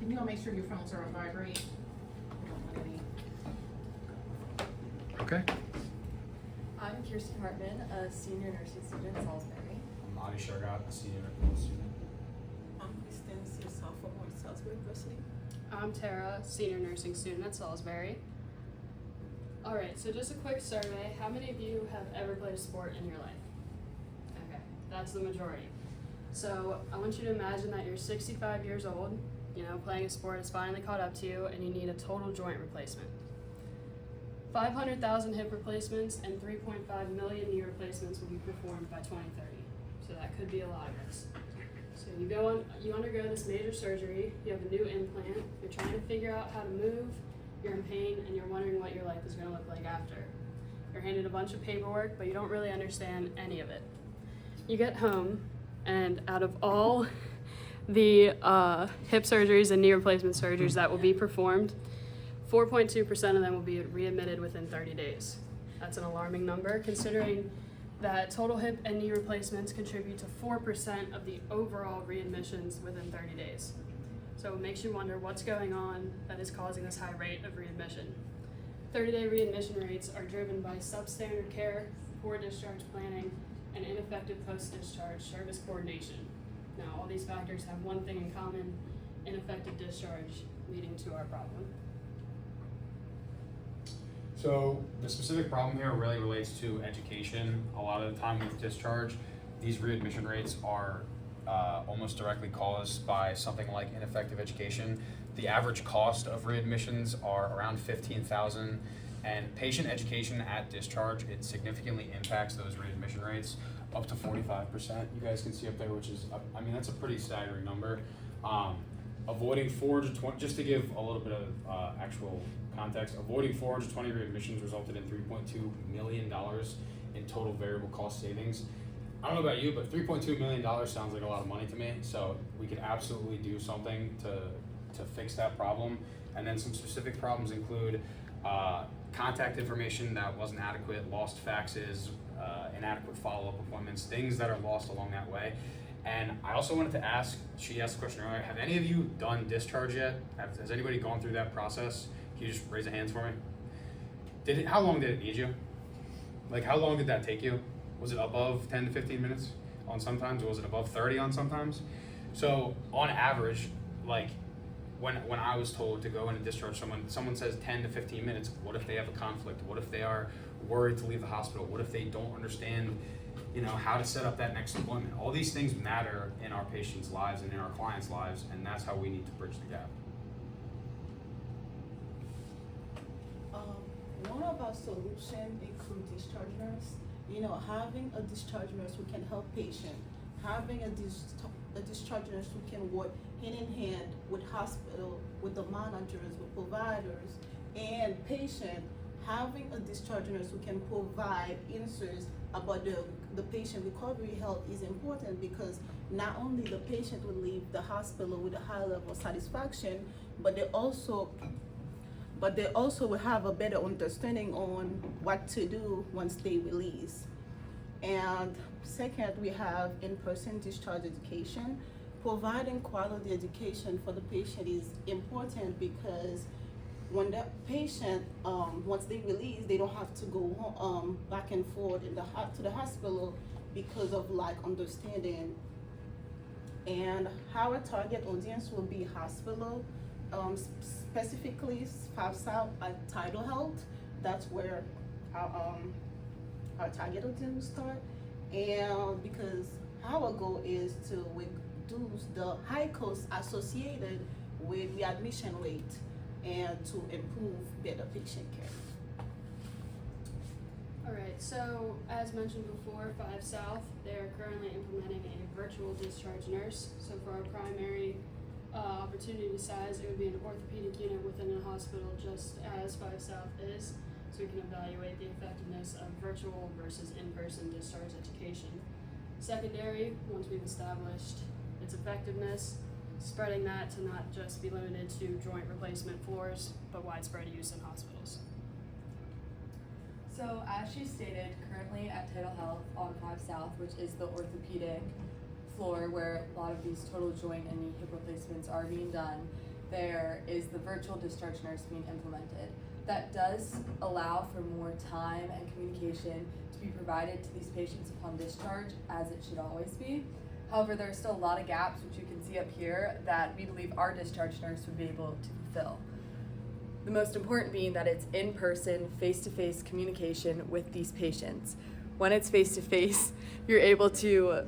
Can you all make sure your phones are on vibrate? We don't want any. Okay. I'm Kiersten Hartman, a senior nursing student at Salisbury. I'm Adi Shargat, a senior medical student. I'm Christencie, sophomore at Salisbury University. I'm Tara, senior nursing student at Salisbury. Alright, so just a quick survey. How many of you have ever played a sport in your life? Okay, that's the majority. So I want you to imagine that you're 65 years old, playing a sport has finally caught up to you, and you need a total joint replacement. 500,000 hip replacements and 3.5 million knee replacements will be performed by 2030. So that could be a lot of us. So you undergo this major surgery, you have a new implant, you're trying to figure out how to move, you're in pain, and you're wondering what your life is going to look like after. You're handed a bunch of paperwork, but you don't really understand any of it. You get home, and out of all the hip surgeries and knee replacement surgeries that will be performed, 4.2% of them will be readmitted within 30 days. That's an alarming number, considering that total hip and knee replacements contribute to 4% of the overall readmissions within 30 days. So it makes you wonder what's going on that is causing this high rate of readmission. 30-day readmission rates are driven by substandard care, poor discharge planning, and ineffective post-discharge service coordination. Now, all these factors have one thing in common: ineffective discharge leading to our problem. So the specific problem here really relates to education. A lot of the time with discharge, these readmission rates are almost directly caused by something like ineffective education. The average cost of readmissions are around $15,000, and patient education at discharge, it significantly impacts those readmission rates up to 45%. You guys can see up there, which is, that's a pretty staggering number. Avoiding 420, just to give a little bit of actual context, avoiding 420 readmissions resulted in $3.2 million in total variable cost savings. I don't know about you, but $3.2 million sounds like a lot of money to me, so we could absolutely do something to fix that problem. And then some specific problems include contact information that wasn't adequate, lost faxes, inadequate follow-up appointments, things that are lost along that way. And I also wanted to ask, she asked the question earlier, have any of you done discharge yet? Has anybody gone through that process? Can you just raise your hands for me? How long did it need you? Like, how long did that take you? Was it above 10 to 15 minutes on sometimes, or was it above 30 on sometimes? So on average, like when I was told to go in and discharge someone says 10 to 15 minutes. What if they have a conflict? What if they are worried to leave the hospital? What if they don't understand how to set up that next appointment? All these things matter in our patients' lives and in our clients' lives, and that's how we need to bridge the gap. One of our solutions include discharge nurse. Having a discharge nurse who can help patient, having a discharge nurse who can work hand in hand with hospital, with the managers, with providers, and patient, having a discharge nurse who can provide answers about the patient recovery health is important, because not only the patient will leave the hospital with a high level of satisfaction, but they also will have a better understanding on what to do once they release. And second, we have in-person discharge education. Providing quality education for the patient is important, because when the patient, once they release, they don't have to go home, back and forth to the hospital because of lack understanding. And our target audience will be hospital, specifically South at Tidal Health. That's where our target audience will start. And because our goal is to reduce the high costs associated with readmission rate and to improve better patient care. Alright, so as mentioned before, 5 South, they're currently implementing a virtual discharge nurse. So for our primary opportunity size, it would be an orthopedic unit within a hospital, just as 5 South is, so we can evaluate the effectiveness of virtual versus in-person discharge education. Secondary, once we've established its effectiveness, spreading that to not just be limited to joint replacement floors, but widespread use in hospitals. So as she stated, currently at Tidal Health on 5 South, which is the orthopedic floor where a lot of these total joint and knee hip replacements are being done, there is the virtual discharge nurse being implemented. That does allow for more time and communication to be provided to these patients upon discharge, as it should always be. However, there are still a lot of gaps, which you can see up here, that we believe our discharge nurse would be able to fulfill. The most important being that it's in-person, face-to-face communication with these patients. When it's face-to-face, you're able to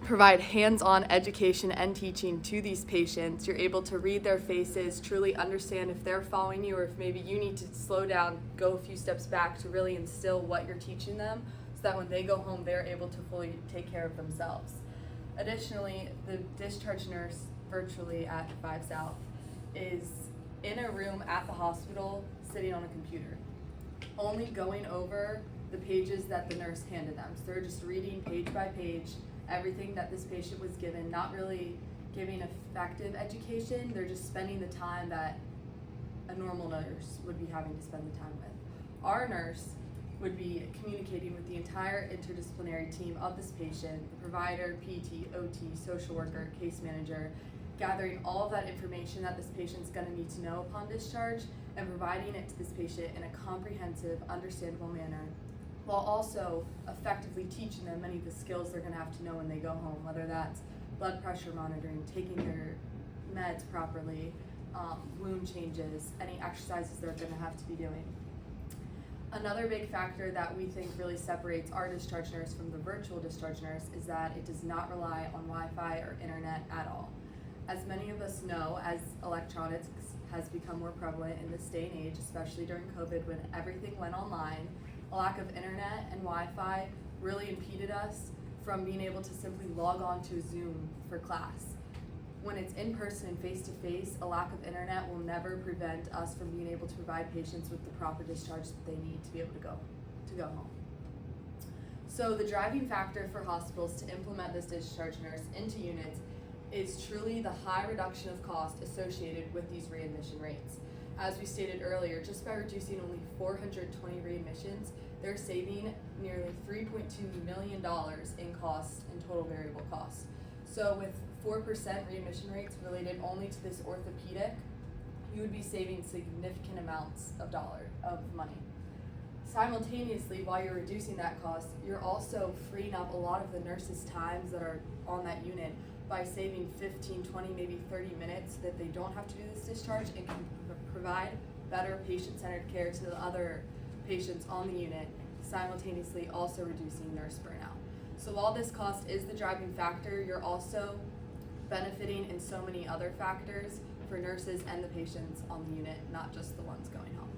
provide hands-on education and teaching to these patients. You're able to read their faces, truly understand if they're following you or if maybe you need to slow down, go a few steps back to really instill what you're teaching them so that when they go home, they're able to fully take care of themselves. Additionally, the discharge nurse virtually at 5 South is in a room at the hospital sitting on a computer, only going over the pages that the nurse handed them. So they're just reading page by page everything that this patient was given, not really giving effective education. They're just spending the time that a normal nurse would be having to spend the time with. Our nurse would be communicating with the entire interdisciplinary team of this patient, the provider, PT, OT, social worker, case manager, gathering all of that information that this patient's going to need to know upon discharge and providing it to this patient in a comprehensive, understandable manner, while also effectively teaching them many of the skills they're going to have to know when they go home, whether that's blood pressure monitoring, taking their meds properly, wound changes, any exercises they're going to have to be doing. Another big factor that we think really separates our discharge nurse from the virtual discharge nurse is that it does not rely on Wi-Fi or internet at all. As many of us know, as electronics has become more prevalent in this day and age, especially during COVID when everything went online, a lack of internet and Wi-Fi really impeded us from being able to simply log on to Zoom for class. When it's in person and face-to-face, a lack of internet will never prevent us from being able to provide patients with the proper discharge that they need to be able to go home. So the driving factor for hospitals to implement this discharge nurse into units is truly the high reduction of cost associated with these readmission rates. As we stated earlier, just by reducing only 420 readmissions, they're saving nearly $3.2 million in costs and total variable costs. So with 4% readmission rates related only to this orthopedic, you would be saving significant amounts of money. Simultaneously, while you're reducing that cost, you're also freeing up a lot of the nurses' times that are on that unit by saving 15, 20, maybe 30 minutes that they don't have to do this discharge and can provide better patient-centered care to the other patients on the unit, simultaneously also reducing nurse burnout. So while this cost is the driving factor, you're also benefiting in so many other factors for nurses and the patients on the unit, not just the ones going home.